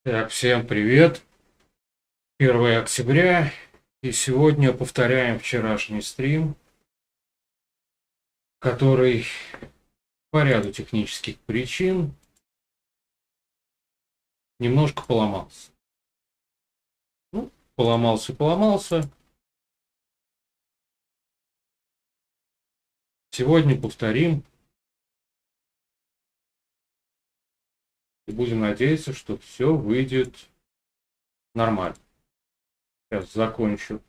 Так, всем привет. 1 октября. И сегодня повторяем вчерашний стрим, который по ряду технических причин немножко поломался. Ну, поломался. Сегодня повторим и будем надеяться, что все выйдет нормально. Сейчас закончу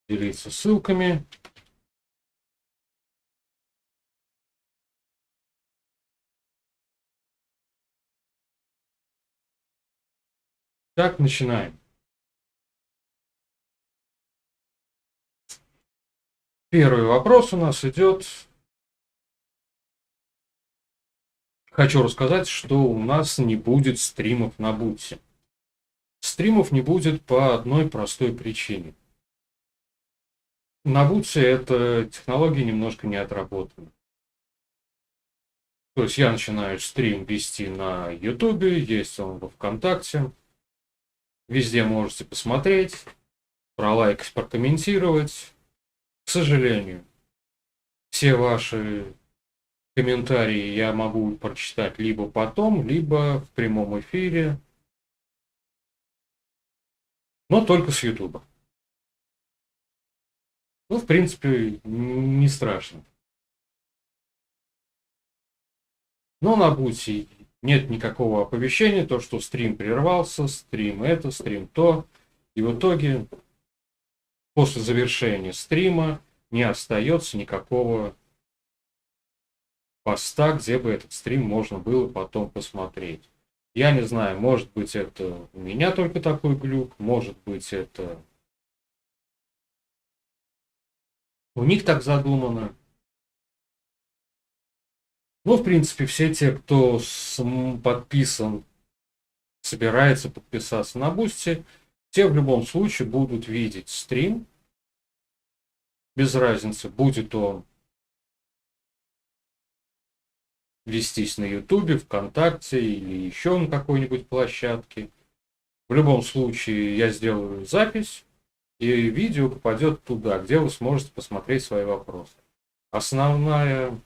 делиться ссылками. Так, начинаем. Первый вопрос у нас идет. Хочу рассказать, что у нас не будет стримов на Бутсе. Стримов не будет по одной простой причине. На Бутсе эта технология немножко не отработана. То есть я начинаю стрим вести на Ютубе, есть он во ВКонтакте. Везде можете посмотреть, пролайкать, прокомментировать. К сожалению, все ваши комментарии я могу прочитать либо потом, либо в прямом эфире, но только с Ютуба. Ну, в принципе, не страшно. Но на Бутсе нет никакого оповещения, то, что стрим прервался, стрим это, стрим то. И в итоге, после завершения стрима, не остается никакого поста, где бы этот стрим можно было потом посмотреть. Я не знаю, может быть, это у меня только такой глюк, может быть, это у них так задумано. Ну, в принципе, все те, кто подписан, собирается подписаться на Бусти, те в любом случае будут видеть стрим, без разницы, будет он вестись на Ютубе, ВКонтакте или еще на какой-нибудь площадке. В любом случае я сделаю запись, и видео попадет туда, где вы сможете посмотреть свои вопросы. Основная,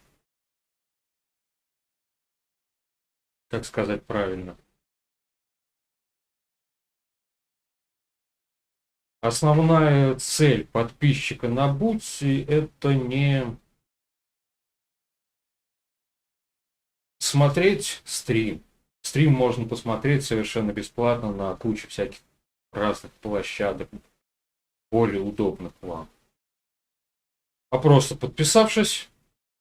как сказать правильно, основная цель подписчика на Бутси это не смотреть стрим. Стрим можно посмотреть совершенно бесплатно на куче всяких разных площадок, более удобных вам. А просто подписавшись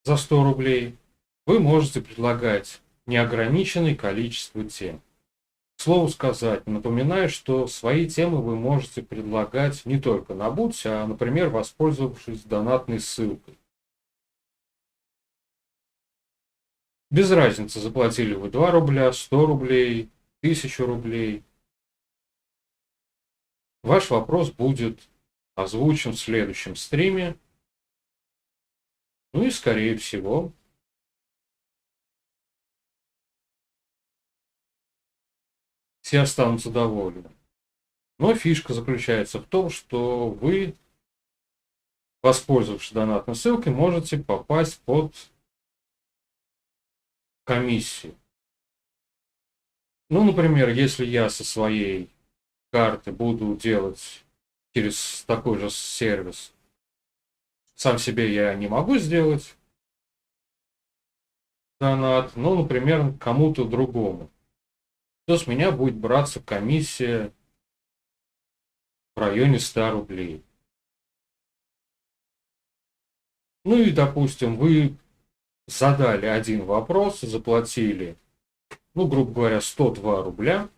за 100 рублей, вы можете предлагать неограниченное количество тем. К слову сказать, напоминаю, что свои темы вы можете предлагать не только на Бутсе, а, например, воспользовавшись донатной ссылкой. Без разницы, заплатили вы 2 рубля, 100 рублей, 1000 рублей. Ваш вопрос будет озвучен в следующем стриме. Ну и, скорее всего, все останутся довольны. Но фишка заключается в том, что вы, воспользовавшись донатной ссылкой, можете попасть под комиссию. Ну, например, если я со своей карты буду делать через такой же сервис, сам себе я не могу сделать донат, но, например, кому-то другому, то с меня будет браться комиссия в районе 100 рублей. Ну и, допустим, вы задали один вопрос, заплатили, ну, грубо говоря, 102 рубля,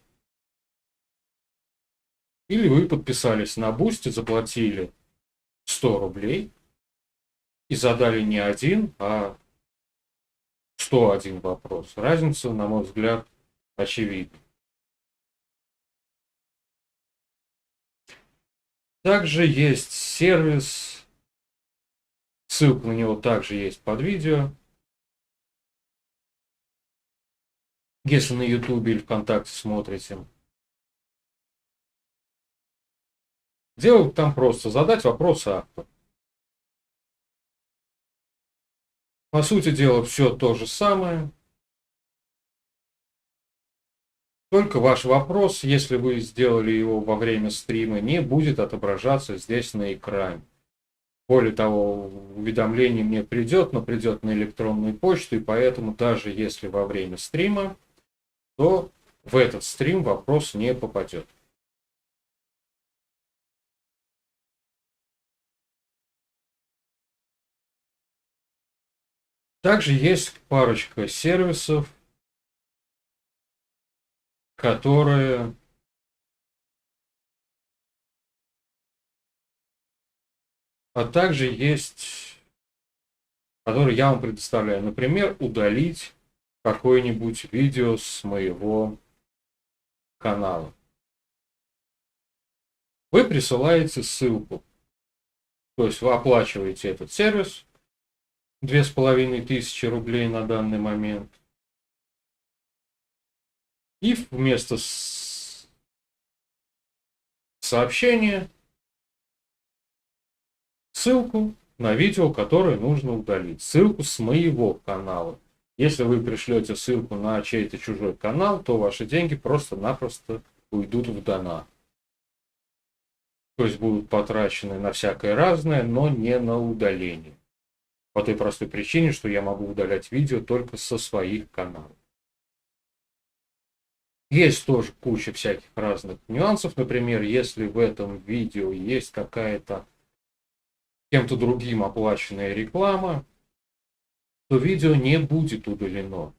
или вы подписались на Бусти, заплатили 100 рублей и задали не один, а 101 вопрос. Разница, на мой взгляд, очевидна. Также есть сервис, ссылка на него также есть под видео. если на YouTube или ВКонтакте смотрите. Делать там просто задать вопрос автору. По сути дела, все то же самое. Только ваш вопрос, если вы сделали его во время стрима, не будет отображаться здесь на экране. Более того, уведомление мне придет, но придет на электронную почту, и поэтому даже если во время стрима, то в этот стрим вопрос не попадет. Также есть парочка сервисов, которые также есть, которые я вам предоставляю. Например, удалить какое-нибудь видео с моего канала. Вы присылаете ссылку, то есть вы оплачиваете этот сервис, 2500 рублей на данный момент. И вместо сообщения ссылку на видео, которое нужно удалить. Ссылку с моего канала. Если вы пришлете ссылку на чей-то чужой канал, то ваши деньги просто-напросто уйдут в донат. То есть будут потрачены на всякое разное, но не на удаление. По той простой причине, что я могу удалять видео только со своих каналов. Есть тоже куча всяких разных нюансов. Например, если в этом видео есть какая-то кем-то другим оплаченная реклама, то видео не будет удалено.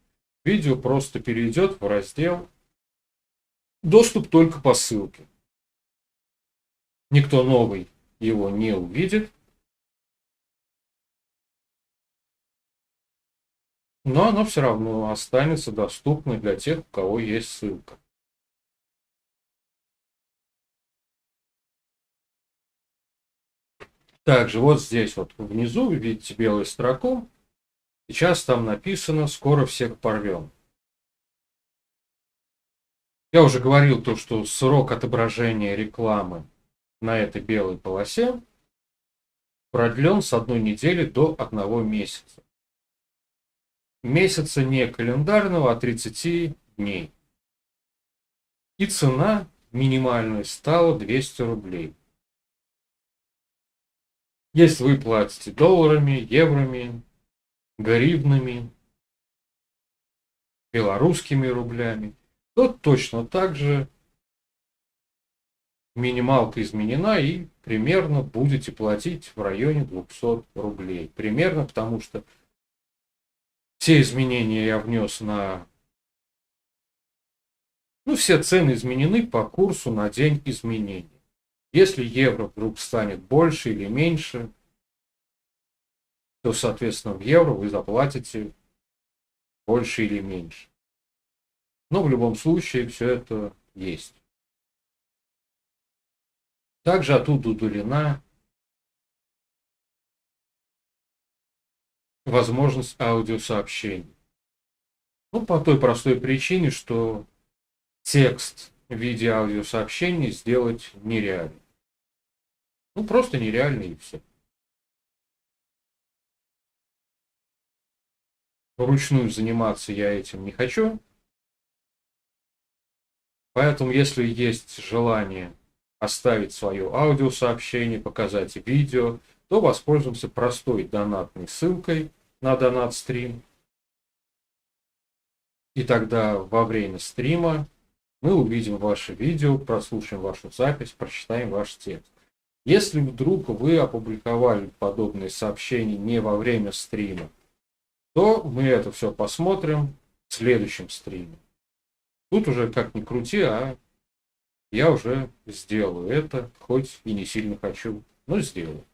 Видео просто перейдет в раздел «Доступ только по ссылке». Никто новый его не увидит, но оно все равно останется доступно для тех, у кого есть ссылка. Также вот здесь вот внизу вы видите белую строку. Сейчас там написано «Скоро всех порвем». Я уже говорил то, что срок отображения рекламы на этой белой полосе продлен с 1 недели до 1 месяца. Месяца не календарного, а 30 дней. И цена минимальная стала 200 рублей. Если вы платите долларами, еврами, гривнами, белорусскими рублями, то точно так же минималка изменена и примерно будете платить в районе 200 рублей. Примерно, потому что все изменения я внес на... все цены изменены по курсу на день изменений. Если евро вдруг станет больше или меньше, то, соответственно, в евро вы заплатите больше или меньше. Но в любом случае все это есть. Также оттуда удалена возможность аудиосообщений. По той простой причине, что текст в виде аудиосообщений сделать нереально. Просто нереально и все. Вручную заниматься я этим не хочу. Поэтому, если есть желание оставить свое аудиосообщение, показать видео, то воспользуемся простой донатной ссылкой на донат-стрим. И тогда во время стрима мы увидим ваше видео, прослушаем вашу запись, прочитаем ваш текст. Если вдруг вы опубликовали подобные сообщения не во время стрима, то мы это все посмотрим в следующем стриме. Тут уже как ни крути, а я уже сделаю это, хоть и не сильно хочу, но сделаю.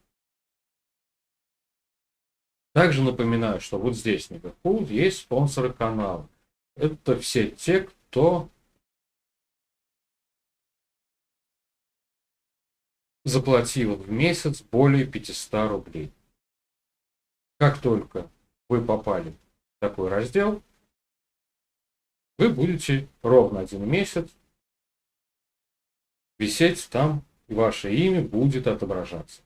Также напоминаю, что вот здесь наверху есть спонсоры канала. Это все те, кто заплатил в месяц более 500 рублей. Как только вы попали в такой раздел, вы будете ровно 1 месяц висеть там, и ваше имя будет отображаться.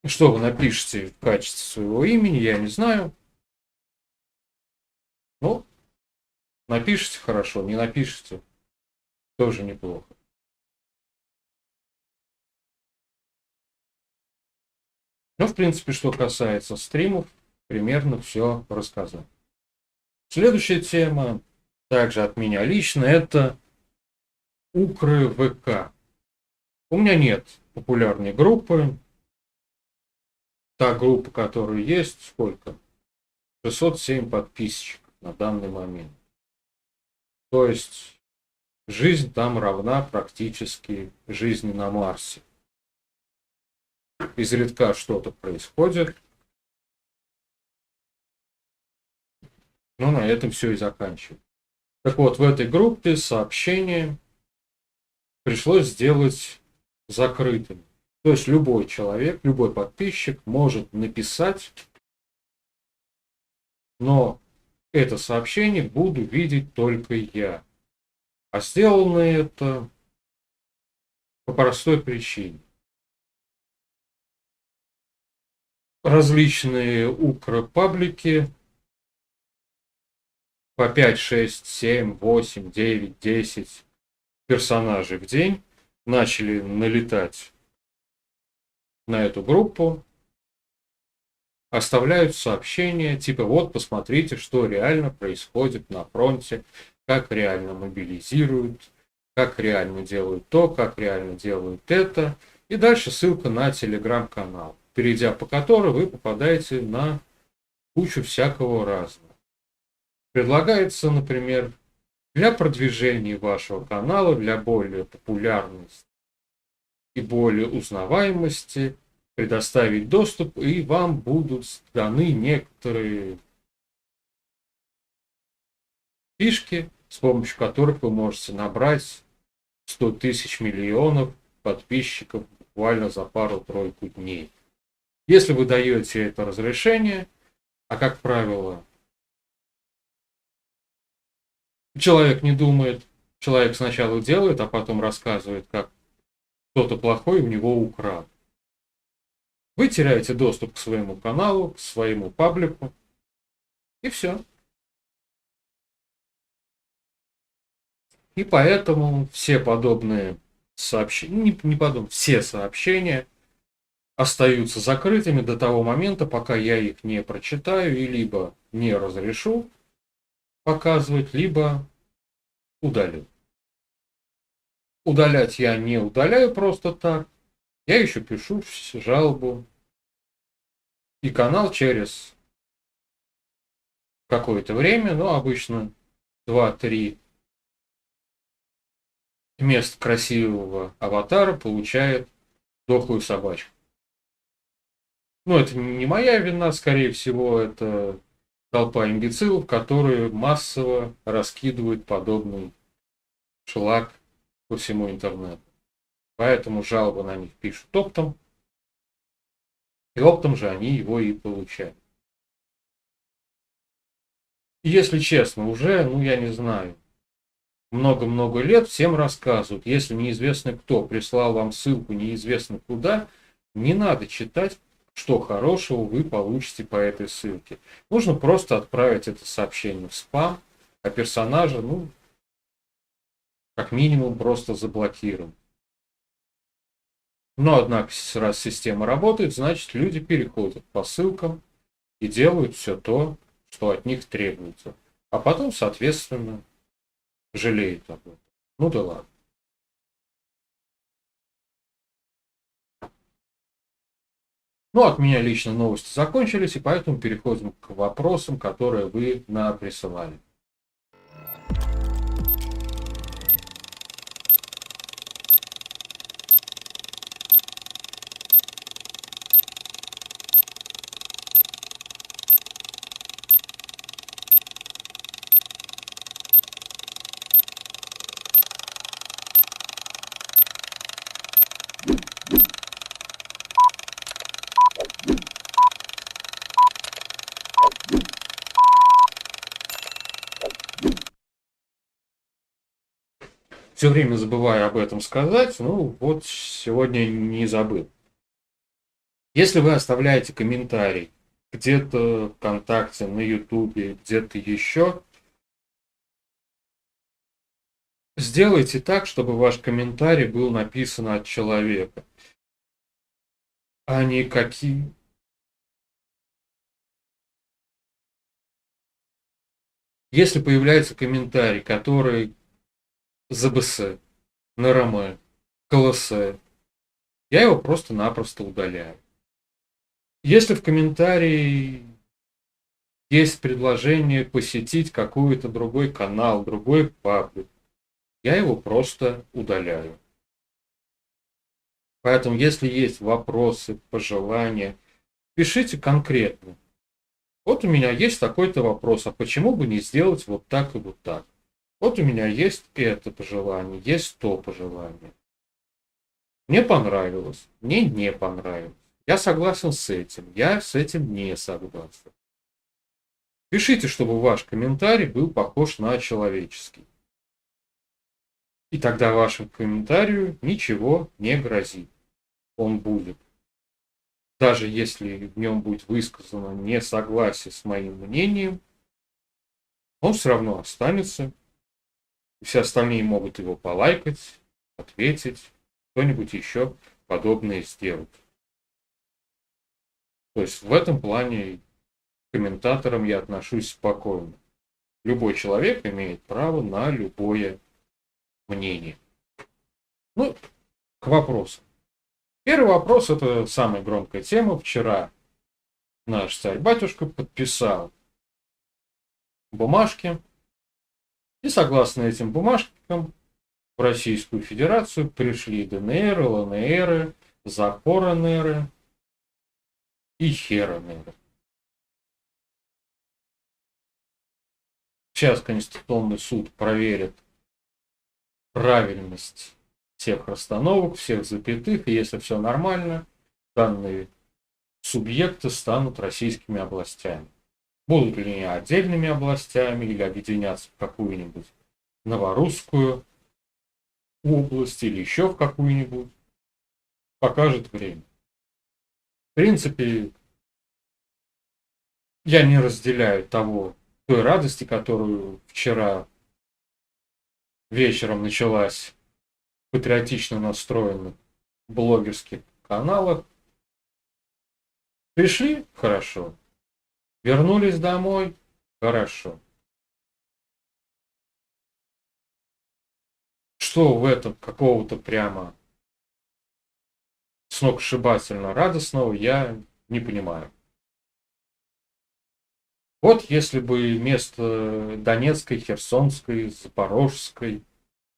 Что вы напишете в качестве своего имени, я не знаю. Ну, напишите хорошо, не напишите, тоже неплохо. Ну, в принципе, что касается стримов, примерно все рассказал. Следующая тема, также от меня лично, это Укры ВК. У меня нет популярной группы. Та группа, которая есть, сколько? 607 подписчиков на данный момент. То есть жизнь там равна практически жизни на Марсе. Изредка что-то происходит. Но на этом все и заканчивается. Так вот, в этой группе сообщения пришлось сделать закрытыми. То есть любой человек, любой подписчик может написать, но это сообщение буду видеть только я. А сделано это по простой причине. Различные укропаблики по 5, 6, 7, 8, 9, 10 персонажей в день начали налетать на эту группу, оставляют сообщения, типа вот посмотрите, что реально происходит на фронте, как реально мобилизируют, как реально делают то, как реально делают это. И дальше ссылка на телеграм-канал, перейдя по которой вы попадаете на кучу всякого разного. Предлагается, например, для продвижения вашего канала, для более популярности и более узнаваемости предоставить доступ, и вам будут даны некоторые фишки, с помощью которых вы можете набрать 100 тысяч миллионов подписчиков буквально за пару-тройку дней. Если вы даете это разрешение, а как правило, человек не думает, человек сначала делает, а потом рассказывает, как кто-то плохой у него украл. Вы теряете доступ к своему каналу, к своему паблику, и все. И поэтому все подобные сообщения, не подобные, все сообщения остаются закрытыми до того момента, пока я их не прочитаю и либо не разрешу показывать, либо удалю. Удалять я не удаляю просто так. Я еще пишу жалобу. И канал через какое-то время, ну, обычно 2-3 вместо красивого аватара получает дохлую собачку. Ну, это не моя вина, скорее всего, это толпа имбецилов, которые массово раскидывают подобный шлак по всему интернету. Поэтому жалобы на них пишут оптом, и оптом же они его и получают. И если честно, уже, ну я не знаю, много-много лет всем рассказывают, если неизвестно кто прислал вам ссылку неизвестно куда, не надо читать, что хорошего вы получите по этой ссылке. Нужно просто отправить это сообщение в спам, а персонажа, ну, как минимум, просто заблокируем. Но, однако, раз система работает, значит, люди переходят по ссылкам и делают все то, что от них требуется. А потом, соответственно, жалеют об этом. Ну да ладно. Ну, от меня лично новости закончились, и поэтому переходим к вопросам, которые вы нам присылали. Все время забываю об этом сказать, ну вот сегодня не забыл. Если вы оставляете комментарий где-то ВКонтакте, на Ютубе, где-то еще, сделайте так, чтобы ваш комментарий был написан от человека, а не какие. Если появляется комментарий, который ЗБС, НРМ, КЛС, я его просто-напросто удаляю. Если в комментарии есть предложение посетить какой-то другой канал, другой паблик, я его просто удаляю. Поэтому, если есть вопросы, пожелания, пишите конкретно. Вот у меня есть такой-то вопрос, а почему бы не сделать вот так и вот так? Вот у меня есть это пожелание, есть то пожелание. Мне понравилось, мне не понравилось. Я согласен с этим, я с этим не согласен. Пишите, чтобы ваш комментарий был похож на человеческий. И тогда вашему комментарию ничего не грозит. Он будет. Даже если в нем будет высказано несогласие с моим мнением, он все равно останется. И все остальные могут его полайкать, ответить, что-нибудь еще подобное сделать. То есть в этом плане к комментаторам я отношусь спокойно. Любой человек имеет право на любое мнение. Ну, к вопросу. Первый вопрос – это самая громкая тема. Вчера наш царь-батюшка подписал бумажки. И согласно этим бумажкам в Российскую Федерацию пришли ДНР, ЛНР, ЗАПОР-НР и ХЕР-НР. Сейчас Конституционный суд проверит правильность всех расстановок, всех запятых, и если все нормально, данные субъекты станут российскими областями. Будут ли они отдельными областями или объединятся в какую-нибудь новорусскую область или еще в какую-нибудь, покажет время. В принципе, я не разделяю той радости, которую вчера вечером началась в патриотично настроенных блогерских каналах. Пришли? Хорошо. Вернулись домой? Хорошо. Что в этом какого-то прямо сногсшибательно радостного, я не понимаю. Вот если бы вместо Донецкой, Херсонской, Запорожской,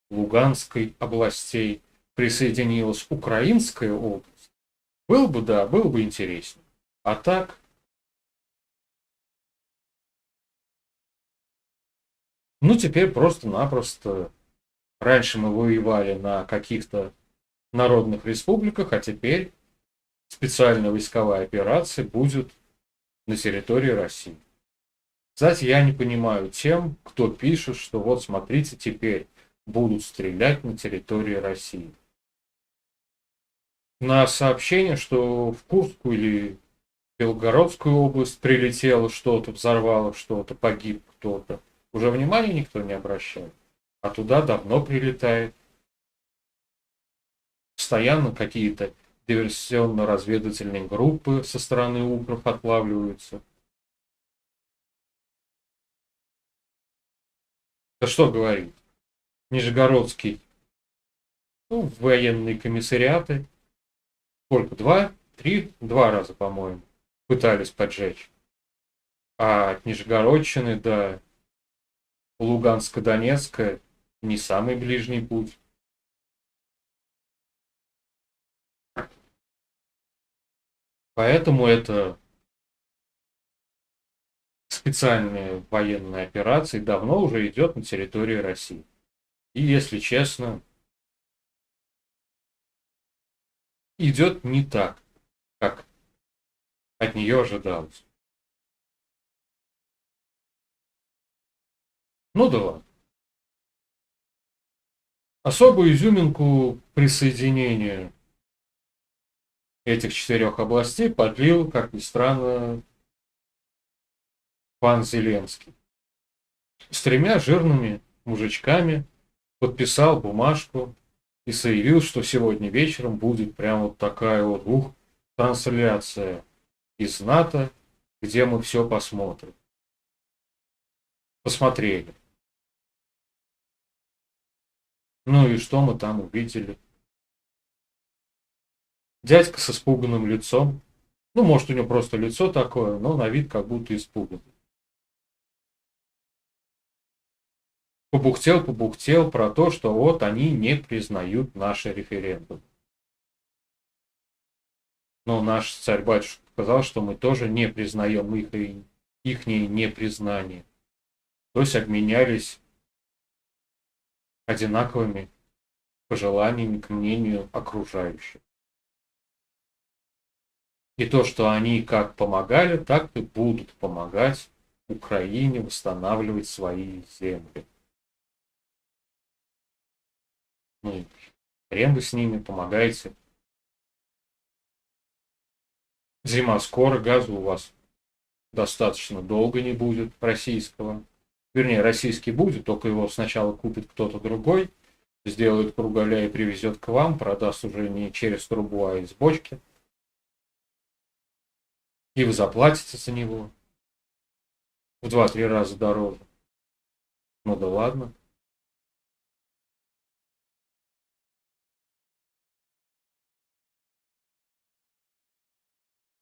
Луганской областей присоединилась Украинская область, было бы интереснее. А так, ну теперь просто-напросто, раньше мы воевали на каких-то народных республиках, а теперь специальная войсковая операция будет на территории России. Кстати, я не понимаю тем, кто пишет, что вот смотрите, теперь будут стрелять на территории России. На сообщение, что в Курскую или Белгородскую область прилетело что-то, взорвало что-то, погиб кто-то, уже внимания никто не обращает. А туда давно прилетает. Постоянно какие-то диверсионно-разведывательные группы со стороны укров отлавливаются. Да что говорить. Нижегородский, военные комиссариаты, сколько, два раза, по-моему, пытались поджечь. А от Нижегородщины до Луганска-Донецка не самый ближний путь. Поэтому это специальная военная операция давно уже идет на территории России. И, если честно, идет не так, как от нее ожидалось. Ну да ладно. Особую изюминку присоединения этих 4 областей подлил, как ни странно, пан Зеленский. С 3 жирными мужичками подписал бумажку и заявил, что сегодня вечером будет прям вот такая вот трансляция из НАТО, где мы все посмотрим. Посмотрели. Ну и что мы там увидели? Дядька с испуганным лицом. Ну, может, у него просто лицо такое, но на вид как будто испуган. Побухтел про то, что вот они не признают наши референдумы. Но наш царь-батюшка сказал, что мы тоже не признаем ихнее непризнание. То есть обменялись одинаковыми пожеланиями к мнению окружающих. И то, что они как помогали, так и будут помогать Украине восстанавливать свои земли. Ну и хрен вы с ними, помогайте. Зима скоро, газа у вас достаточно долго не будет российского. Вернее, российский будет, только его сначала купит кто-то другой, сделает кругаля и привезет к вам, продаст уже не через трубу, а из бочки. И вы заплатите за него в 2-3 раза дороже. Ну да ладно.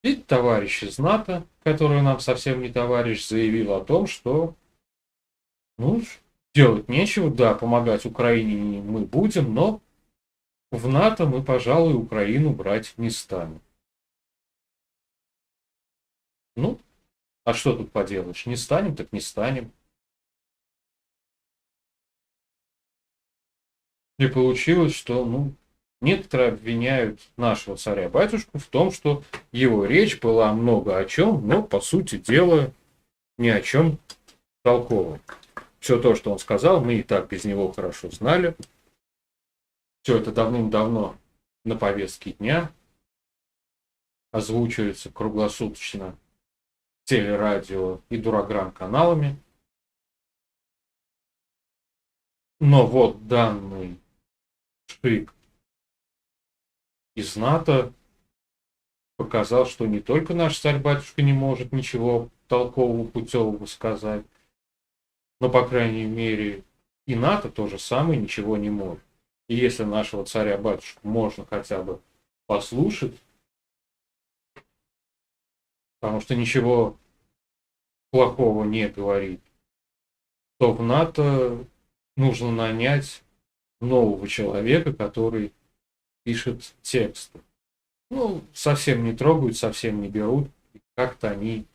И товарищ из НАТО, который нам совсем не товарищ, заявил о том, что ну, делать нечего, да, помогать Украине мы будем, но в НАТО мы, пожалуй, Украину брать не станем. Ну, а что тут поделаешь? Не станем, так не станем. И получилось, что, ну, некоторые обвиняют нашего царя-батюшку в том, что его речь была много о чем, но, по сути дела, ни о чем толковом. Все то, что он сказал, мы и так без него хорошо знали. Все это давным-давно на повестке дня озвучивается круглосуточно телерадио и дураграм-каналами. Но вот данный шик из НАТО показал, что не только наш царь-батюшка не может ничего толкового, путевого сказать, но, по крайней мере, и НАТО то же самое ничего не может. И если нашего царя-батюшку можно хотя бы послушать, потому что ничего плохого не говорит, то в НАТО нужно нанять нового человека, который пишет тексты. Ну, совсем не трогают, совсем не берут. Как-то они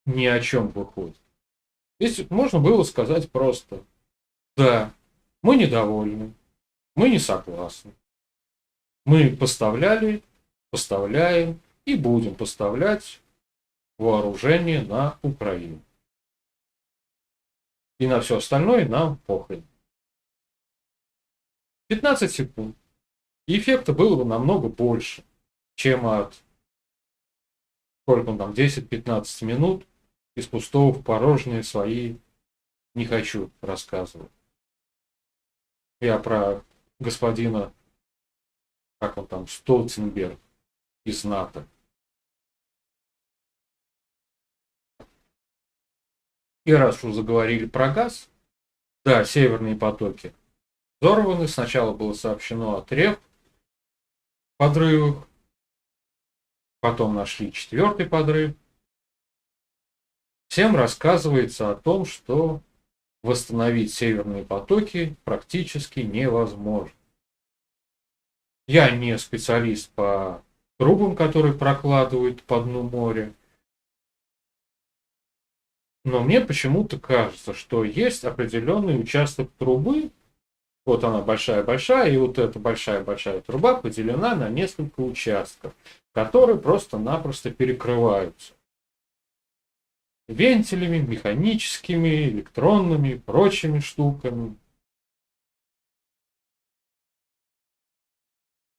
ни о чем выходят. Здесь можно было сказать просто: да, мы недовольны, мы не согласны. Мы поставляли, поставляем и будем поставлять вооружение на Украину. И на все остальное нам похрен. 15 секунд. И эффекта было бы намного больше, чем от, сколько он там, 10-15 минут из пустого в порожнее свои не хочу рассказывать. Я про господина, как он там, Столтенберг из НАТО. И раз уж заговорили про газ, да, северные потоки взорваны. Сначала было сообщено о 3 подрывах, потом нашли 4-й подрыв. Всем рассказывается о том, что восстановить северные потоки практически невозможно. Я не специалист по трубам, которые прокладывают по дну моря, но мне почему-то кажется, что есть определенный участок трубы, вот она большая-большая, и вот эта большая-большая труба поделена на несколько участков, которые просто-напросто перекрываются вентилями, механическими, электронными, прочими штуками.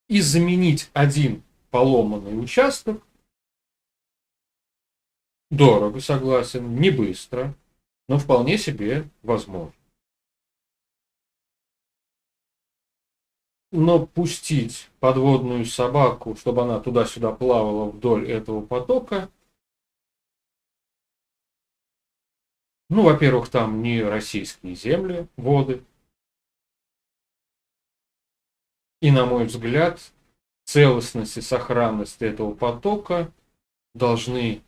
И заменить один поломанный участок дорого, согласен, не быстро, но вполне себе возможно. Но пустить подводную собаку, чтобы она туда-сюда плавала вдоль этого потока, ну, во-первых, там не российские земли, воды. И, на мой взгляд, целостность и сохранность этого потока должны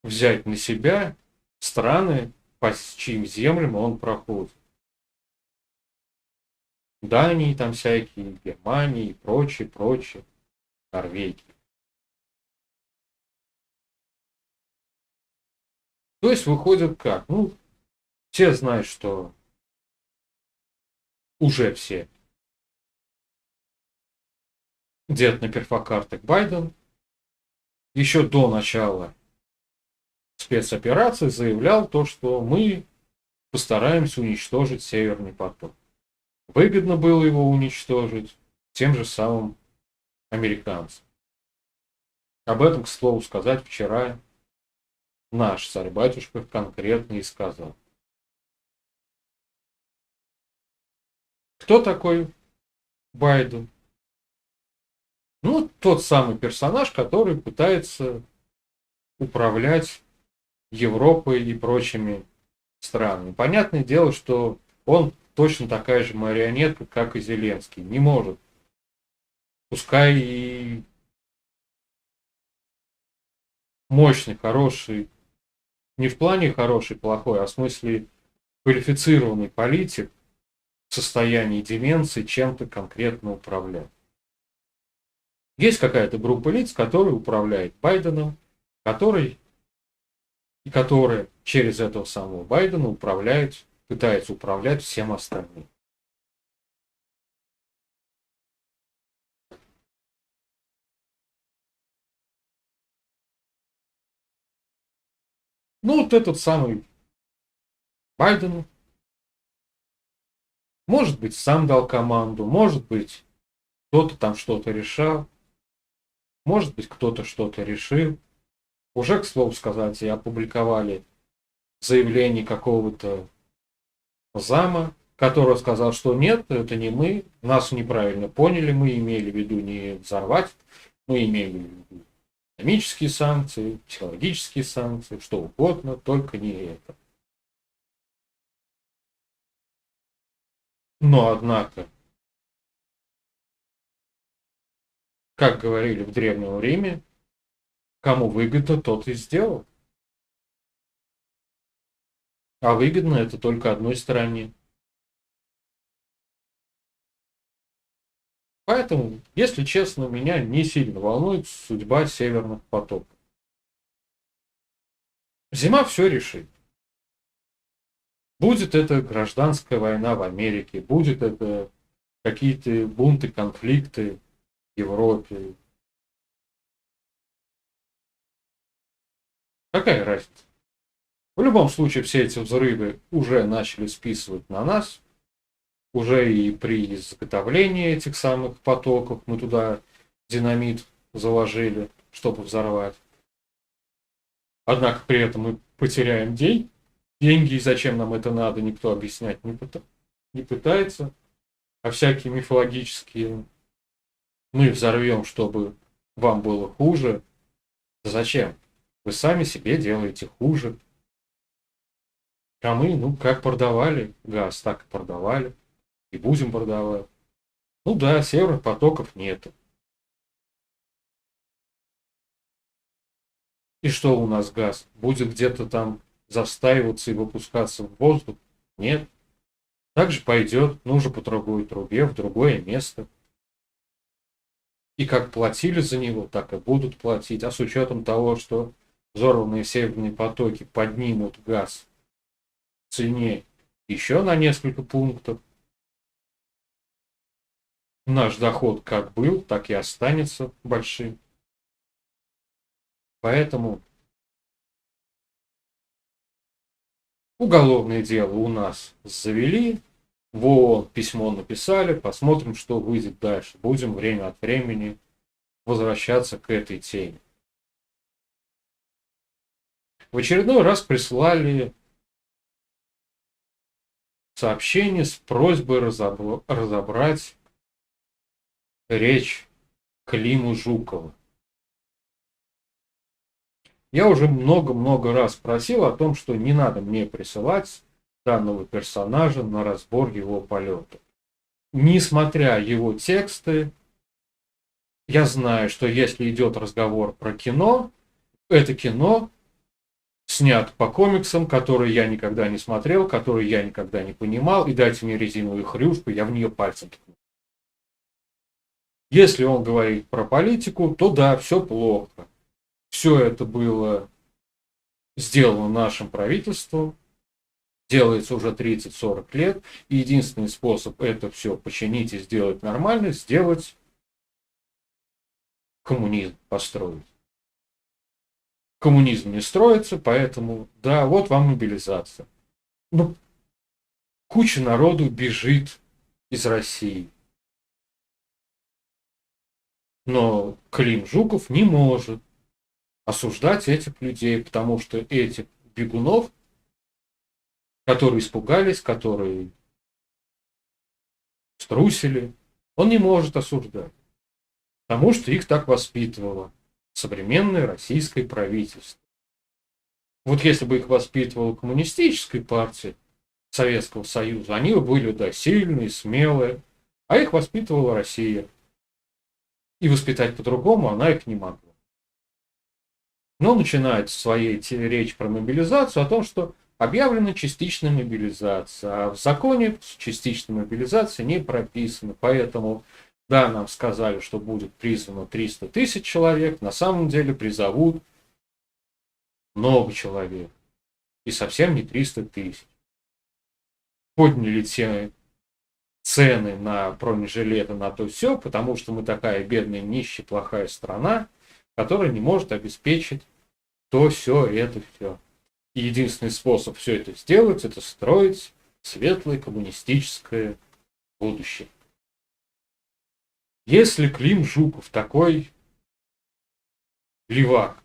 взять на себя страны, по чьим землям он проходит. Дании там всякие, Германии и прочее, прочее, Норвегии. То есть выходит как? Ну, все знают, что уже все дед на перфокартах Байден еще до начала спецоперации заявлял то, что мы постараемся уничтожить Северный поток. Выгодно было его уничтожить тем же самым американцам. Об этом, к слову сказать, вчера наш царь-батюшка конкретно и сказал. Кто такой Байден? Ну, тот самый персонаж, который пытается управлять Европой и прочими странами. Понятное дело, что он точно такая же марионетка, как и Зеленский. Не может. Пускай и мощный, хороший, не в плане хороший, плохой, а в смысле квалифицированный политик в состоянии деменции чем-то конкретно управлять. Есть какая-то группа лиц, которая управляет Байденом, которая через этого самого Байдена пытается управлять всем остальным. Ну, вот этот самый Байден, может быть, сам дал команду, может быть, кто-то там что-то решал, может быть, кто-то что-то решил. Уже, к слову сказать, и опубликовали заявление какого-то зама, который сказал, что нет, это не мы, нас неправильно поняли, мы имели в виду не взорвать, мы имели в виду экономические санкции, психологические санкции, что угодно, только не это. Но, однако, как говорили в Древнем Риме, кому выгодно, тот и сделал. А выгодно это только одной стороне. Поэтому, если честно, меня не сильно волнует судьба северных потоков. Зима все решит. Будет это гражданская война в Америке, будет это какие-то бунты, конфликты в Европе. Какая разница? В любом случае все эти взрывы уже начали списывать на нас. Уже и при изготовлении этих самых потоков мы туда динамит заложили, чтобы взорвать. Однако при этом мы потеряем деньги, и зачем нам это надо, никто объяснять не пытается. А всякие мифологические мы взорвем, чтобы вам было хуже. Да зачем? Вы сами себе делаете хуже. А мы, ну, как продавали газ, так и продавали. И будем продавать. Ну да, северных потоков нету. И что у нас газ? Будет где-то там застаиваться и выпускаться в воздух? Нет. Так же пойдет, ну уже по другой трубе, в другое место. И как платили за него, так и будут платить. А с учетом того, что взорванные северные потоки поднимут газ в цене еще на несколько пунктов, наш доход как был, так и останется большим. Поэтому уголовное дело у нас завели, В ООН письмо написали, посмотрим, что выйдет дальше. Будем время от времени возвращаться к этой теме. В очередной раз прислали сообщение с просьбой разобрать речь Клима Жукова. Я уже много-много раз просил о том, что не надо мне присылать данного персонажа на разбор его полета. Несмотря его тексты, я знаю, что если идет разговор про кино, это кино снято по комиксам, которые я никогда не смотрел, которые я никогда не понимал, и дайте мне резиновую хрюшку, я в нее пальцем ткну. Если он говорит про политику, то да, все плохо. Все это было сделано нашим правительством, делается уже 30-40 лет, и единственный способ это все починить и сделать нормально, сделать коммунизм, построить. Коммунизм не строится, поэтому, да, вот вам мобилизация. Ну, куча народу бежит из России. Но Клим Жуков не может осуждать этих людей, потому что этих бегунов, которые испугались, которые струсили, он не может осуждать, потому что их так воспитывало современное российское правительство. Вот если бы их воспитывала коммунистическая партия Советского Союза, они бы были, да, сильные, смелые, а их воспитывала Россия. И воспитать по-другому она их не могла. Но начинает своей речь про мобилизацию о том, что объявлена частичная мобилизация, а в законе частичная мобилизация не прописана. Поэтому, да, нам сказали, что будет призвано 300 тысяч человек, на самом деле призовут много человек. И совсем не 300 тысяч. Подняли те цены на бронежилеты, на то все, потому что мы такая бедная, нищая, плохая страна, которая не может обеспечить то, все, это, все. И единственный способ все это сделать, это строить светлое коммунистическое будущее. Если Клим Жуков такой левак,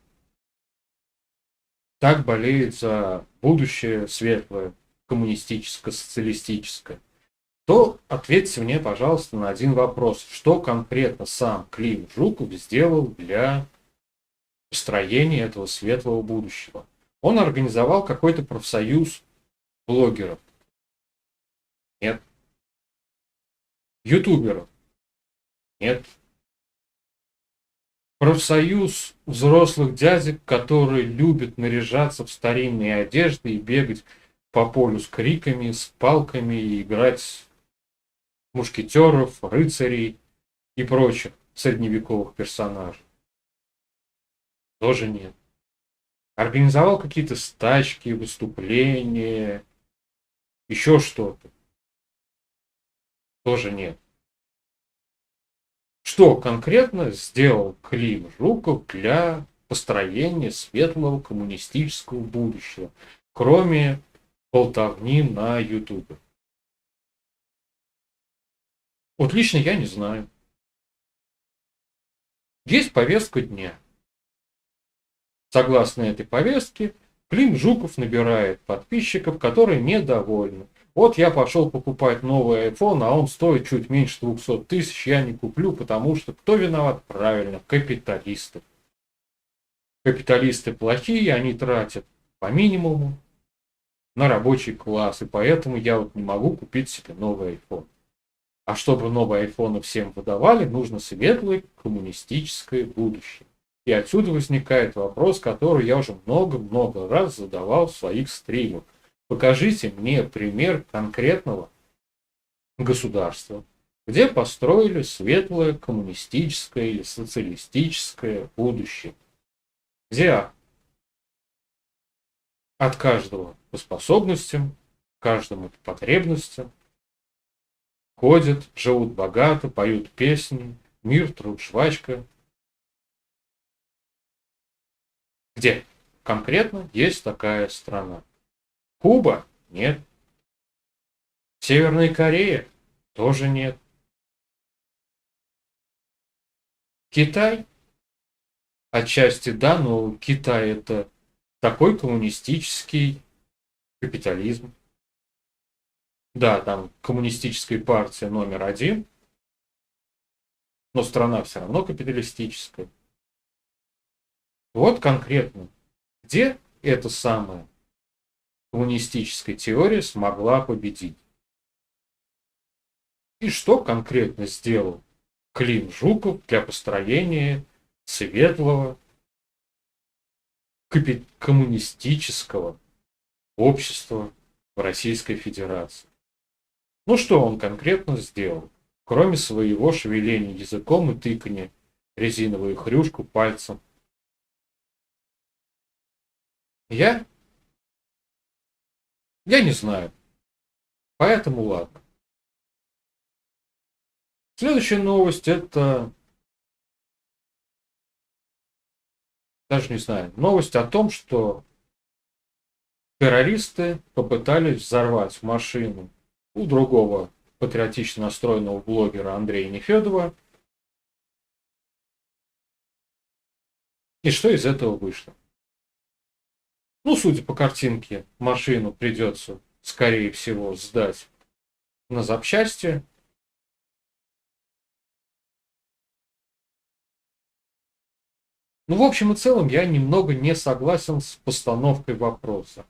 так болеет за будущее светлое, коммунистическое, социалистическое, то ответьте мне, пожалуйста, на один вопрос. Что конкретно сам Клим Жуков сделал для построения этого светлого будущего? Он организовал какой-то профсоюз блогеров? Нет. Ютуберов? Нет. Профсоюз взрослых дядек, которые любят наряжаться в старинные одежды и бегать по полю с криками, с палками и играть мушкетеров, рыцарей и прочих средневековых персонажей? Тоже нет. Организовал какие-то стачки, выступления, еще что-то? Тоже нет. Что конкретно сделал Клим Жуков для построения светлого коммунистического будущего, кроме болтовни на Ютубе? Вот лично я не знаю. Есть повестка дня. Согласно этой повестке, Клим Жуков набирает подписчиков, которые недовольны. Вот я пошел покупать новый iPhone, а он стоит чуть меньше 200 тысяч, я не куплю, потому что кто виноват? Правильно, капиталисты. Капиталисты плохие, они тратят по минимуму на рабочий класс, и поэтому я вот не могу купить себе новый iPhone. А чтобы новые айфоны всем выдавали, нужно светлое коммунистическое будущее. И отсюда возникает вопрос, который я уже много-много раз задавал в своих стримах. Покажите мне пример конкретного государства, где построили светлое коммунистическое или социалистическое будущее. Где от каждого по способностям, каждому по потребностям ходят, живут богато, поют песни, мир, труд, жвачка. Где конкретно есть такая страна? Куба? Нет. Северная Корея тоже нет. Китай отчасти да, но Китай это такой коммунистический капитализм. Да, там коммунистическая партия номер один, но страна все равно капиталистическая. Вот конкретно, где эта самая коммунистическая теория смогла победить? И что конкретно сделал Клим Жуков для построения светлого коммунистического общества в Российской Федерации? Ну что он конкретно сделал, кроме своего шевеления языком и тыкания резиновую хрюшку пальцем? Я? Я не знаю. Поэтому ладно. Следующая новость это, даже не знаю, новость о том, что террористы попытались взорвать машину у другого патриотично настроенного блогера Андрея Нефедова. И что из этого вышло? Ну, судя по картинке, машину придется, скорее всего, сдать на запчасти. Ну, в общем и целом, я немного не согласен с постановкой вопроса.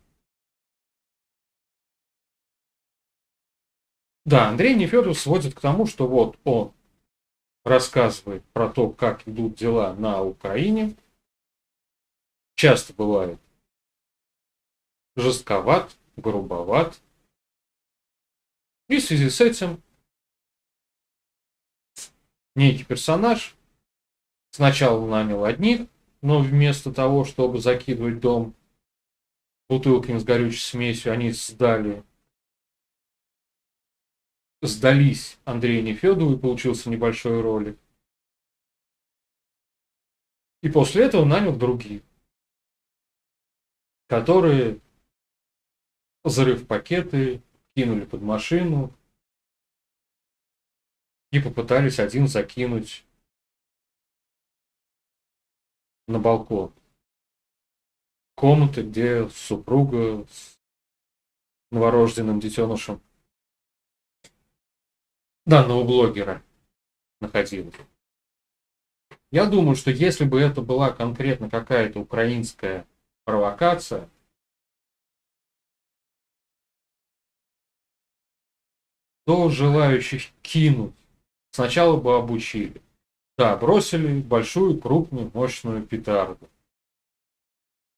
Да, Андрей Нефедов сводит к тому, что вот он рассказывает про то, как идут дела на Украине. Часто бывает жестковат, грубоват. И в связи с этим некий персонаж сначала нанял одних, но вместо того, чтобы закидывать дом бутылками с горючей смесью, они сдались Андрею Нефедову, и получился небольшой ролик. И после этого нанял других, которые, взрыв пакеты, кинули под машину и попытались один закинуть на балкон комнаты, где супруга с новорожденным детенышем данного блогера находилась. Я думаю, что если бы это была конкретно какая-то украинская провокация, то желающих кинуть сначала бы обучили. Да, бросили большую, крупную, мощную петарду.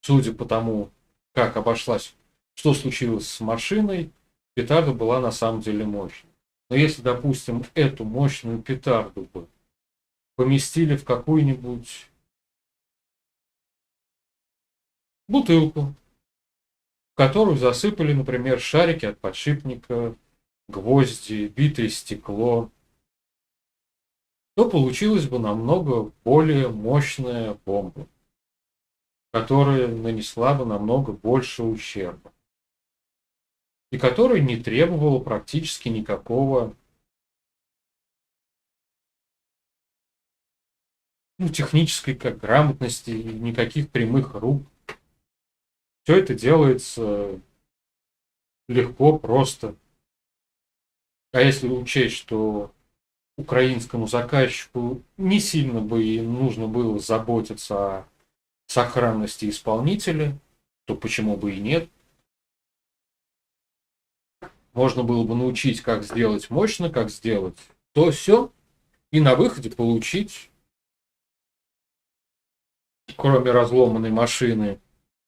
Судя по тому, как обошлась, что случилось с машиной, петарда была на самом деле мощной. Но если, допустим, эту мощную петарду бы поместили в какую-нибудь бутылку, в которую засыпали, например, шарики от подшипника, гвозди, битое стекло, то получилась бы намного более мощная бомба, которая нанесла бы намного больше ущерба и которая не требовала практически никакого технической грамотности, никаких прямых рук. Все это делается легко, просто. А если учесть, что украинскому заказчику не сильно бы и нужно было заботиться о сохранности исполнителя, то почему бы и нет? Можно было бы научить, как сделать мощно, как сделать то все, и на выходе получить, кроме разломанной машины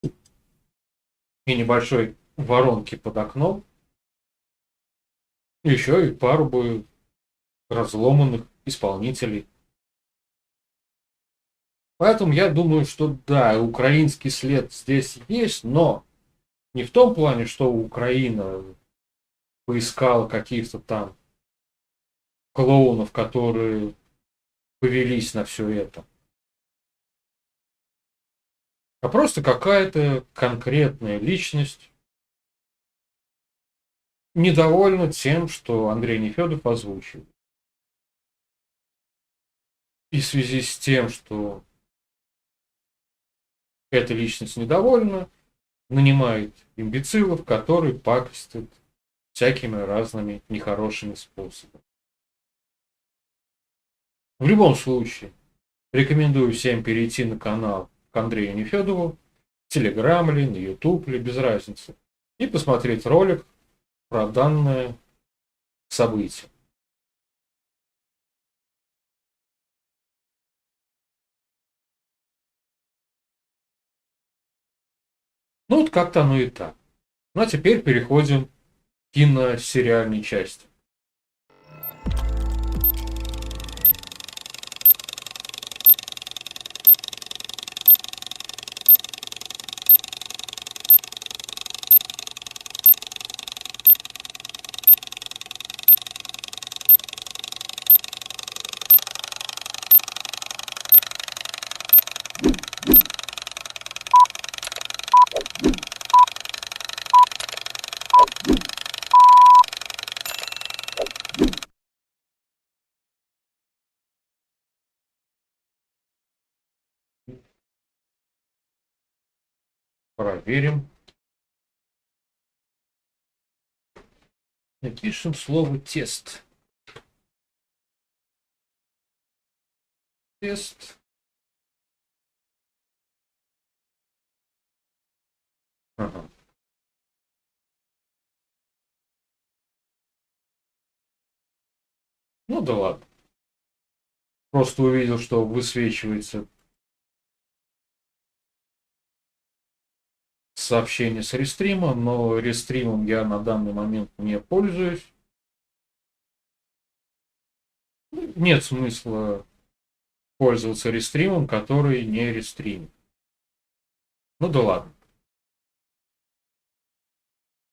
и небольшой воронки под окном, еще и пару бы разломанных исполнителей. Поэтому я думаю, что да, украинский след здесь есть, но не в том плане, что Украина поискала каких-то там клоунов, которые повелись на все это, а просто какая-то конкретная личность недовольна тем, что Андрей Нефедов озвучил. И в связи с тем, что эта личность недовольна, нанимает имбецилов, которые пакостят всякими разными нехорошими способами. В любом случае, рекомендую всем перейти на канал к Андрею Нефедову, в Телеграм или на YouTube, или без разницы, и посмотреть ролик про данное событие. Ну вот как-то оно и так. Ну а теперь переходим к киносериальной части. Проверим. Напишем слово тест. Тест. Ага. Ну да ладно. Просто увидел, что высвечивается сообщение с рестримом, но рестримом я на данный момент не пользуюсь. Нет смысла пользоваться рестримом, который не рестрим. Ну да ладно.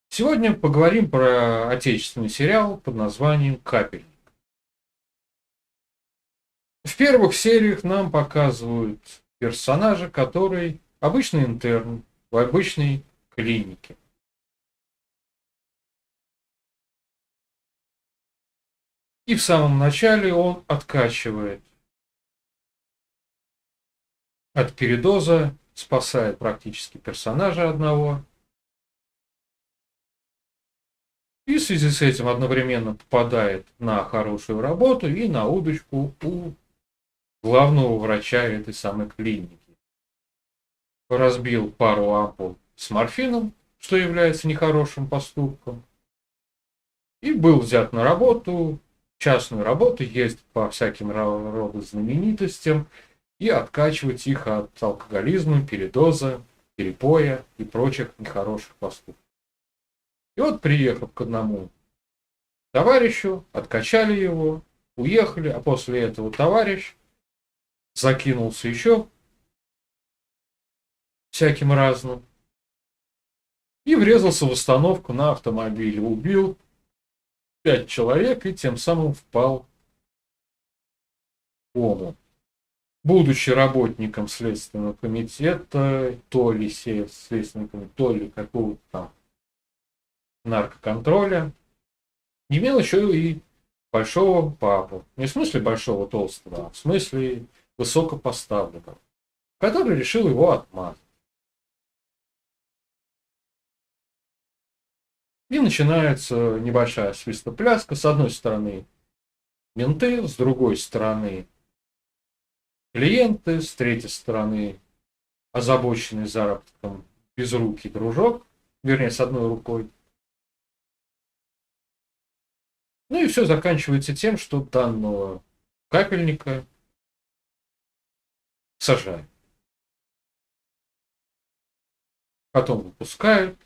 Сегодня поговорим про отечественный сериал под названием «Капельник». В первых сериях нам показывают персонажа, который обычный интерн в обычной клинике. И в самом начале он откачивает от передоза, спасает практически персонажа одного. И в связи с этим одновременно попадает на хорошую работу и на удочку у главного врача этой самой клиники. Разбил пару ампул с морфином, что является нехорошим поступком. И был взят на работу, частную работу, ездить по всяким роду знаменитостям и откачивать их от алкоголизма, передоза, перепоя и прочих нехороших поступков. И вот приехав к одному товарищу, откачали его, уехали, а после этого товарищ закинулся еще всяким разным и врезался в остановку на автомобиле, убил 5 человек и тем самым впал в кому. Будучи работником Следственного комитета, то ли Следственного комитета, то ли какого-то там наркоконтроля, имел еще и большого папу. Не в смысле большого толстого, а в смысле высокопоставленного, который решил его отмазать. И начинается небольшая свистопляска. С одной стороны менты, с другой стороны клиенты, с третьей стороны озабоченный заработком безрукий дружок, вернее, с одной рукой. Ну и все заканчивается тем, что данного капельника сажают. Потом выпускают,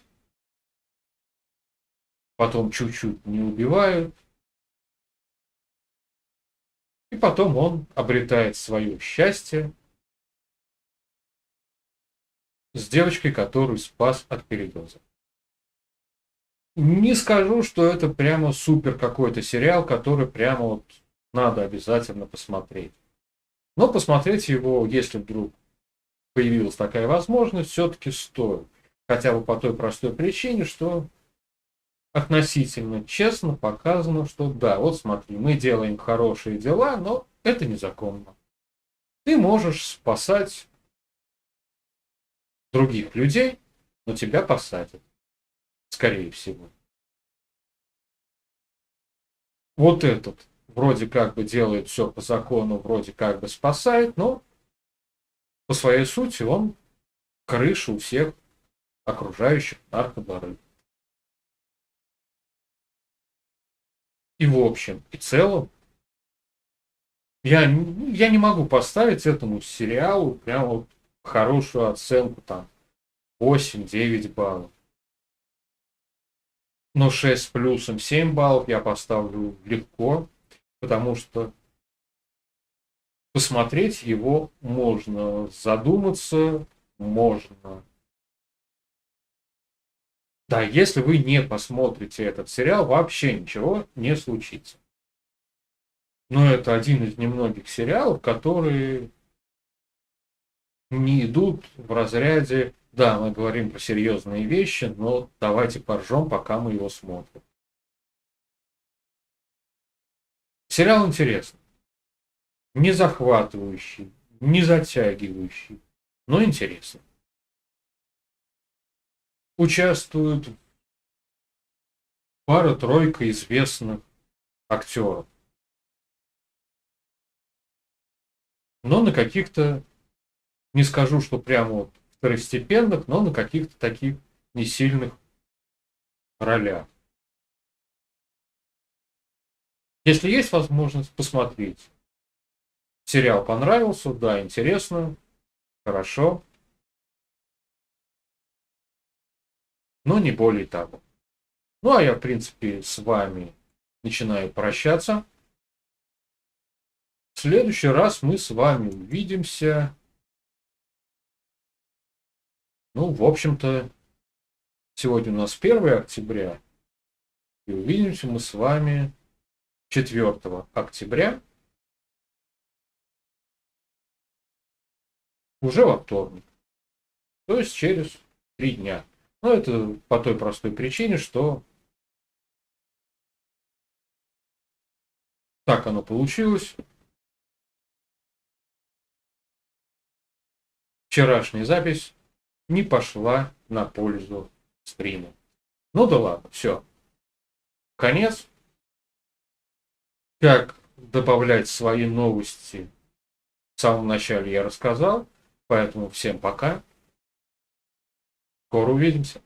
потом чуть-чуть не убивают, и потом он обретает свое счастье с девочкой, которую спас от передоза. Не скажу, что это прямо супер какой-то сериал, который прямо вот надо обязательно посмотреть. Но посмотреть его, если вдруг появилась такая возможность, все-таки стоит. Хотя бы по той простой причине, что относительно честно показано, что да, вот смотри, мы делаем хорошие дела, но это незаконно. Ты можешь спасать других людей, но тебя посадят, скорее всего. Вот этот вроде как бы делает все по закону, вроде как бы спасает, но по своей сути он крыша у всех окружающих наркобарыг. И в общем и целом я не могу поставить этому сериалу прям вот хорошую оценку, там 8-9 баллов. Но 6 с плюсом 7 баллов я поставлю легко, потому что посмотреть его можно, задуматься можно. Да, если вы не посмотрите этот сериал, вообще ничего не случится. Но это один из немногих сериалов, которые не идут в разряде, да, мы говорим про серьезные вещи, но давайте поржем, пока мы его смотрим. Сериал интересный, не захватывающий, не затягивающий, но интересный. Участвуют пара-тройка известных актеров. Но на каких-то, не скажу, что прямо вот второстепенных, но на каких-то таких не сильных ролях. Если есть возможность посмотреть, сериал понравился, да, интересно, хорошо, но не более того. Ну, а я, в принципе, с вами начинаю прощаться. В следующий раз мы с вами увидимся. Ну, в общем-то, сегодня у нас 1 октября. И увидимся мы с вами 4 октября. Уже во вторник. То есть через 3 дня. Но это по той простой причине, что так оно получилось. Вчерашняя запись не пошла на пользу стрима. Ну да ладно, все. Конец. Как добавлять свои новости в самом начале я рассказал. Поэтому всем пока. Скоро увидимся.